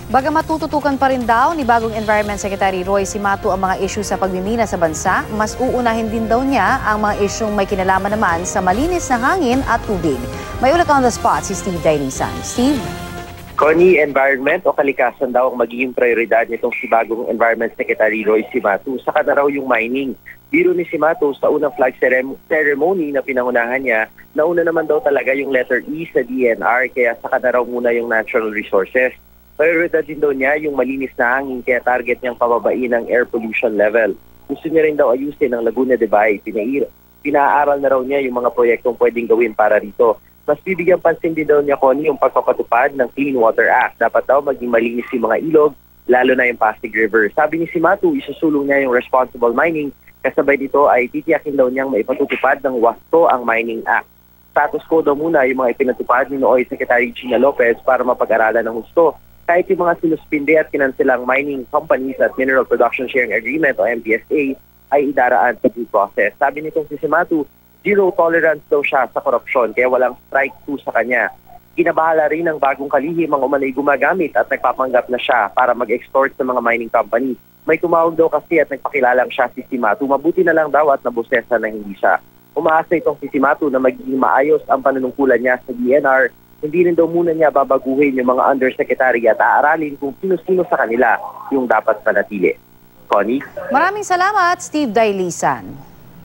Bagamat tututukan pa rin daw ni bagong Environment Secretary Roy Cimatu ang mga issue sa pagmimina sa bansa, mas uunahin din daw niya ang mga isyung may kinalaman naman sa malinis na hangin at tubig. May ulat on the spot si Steve Dailisan. Steve? Connie, environment o kalikasan daw ang magiging prioridad nitong si bagong Environment Secretary Roy Cimatu. Saka na raw yung mining. Biro ni Cimatu sa unang flag ceremony na pinangunahan niya, nauna naman daw talaga yung letter E sa DNR, kaya saka na raw muna yung natural resources. Prioridad din daw niya yung malinis na hangin, kaya target niyang pababain ang air pollution level. Gusto niya rin daw ayusin ang Laguna de Bay. Pinaaral na raw niya yung mga proyektong pwedeng gawin para rito. Mas bibigyan pansin din daw niya, Connie, yung pagpapatupad ng Clean Water Act. Dapat daw maging malinis yung mga ilog, lalo na yung Pasig River. Sabi ni Cimatu, isusulong niya yung responsible mining, kasabay dito ay titiyakin daw niyang maipatutupad ng WASCO ang Mining Act. Status quo daw muna yung mga ipinatupad ni Nooy Secretary Gina Lopez para mapag-aralan ng gusto. Kahit yung mga sinuspinde at kinansilang mining companies at Mineral Production Sharing Agreement o MPSA ay idaraan sa due process. Sabi nitong si Cimatu, zero tolerance daw siya sa korupsyon, kaya walang strike 2 sa kanya. Kinabahala rin ng bagong kalihim ang umanay gumagamit at nagpapanggap na siya para mag-extort sa mga mining company. May tumawag daw kasi at nagpakilalang siya si Cimatu. Mabuti na lang daw at nabusesa na hindi siya. Umaasa itong si Cimatu na magiging maayos ang panunungkulan niya sa DNR. Hindi rin daw muna niya babaguhin yung mga undersecretary at aaralin kung sino-sino sa kanila yung dapat panatili. Connie? Maraming salamat, Steve Dailisan.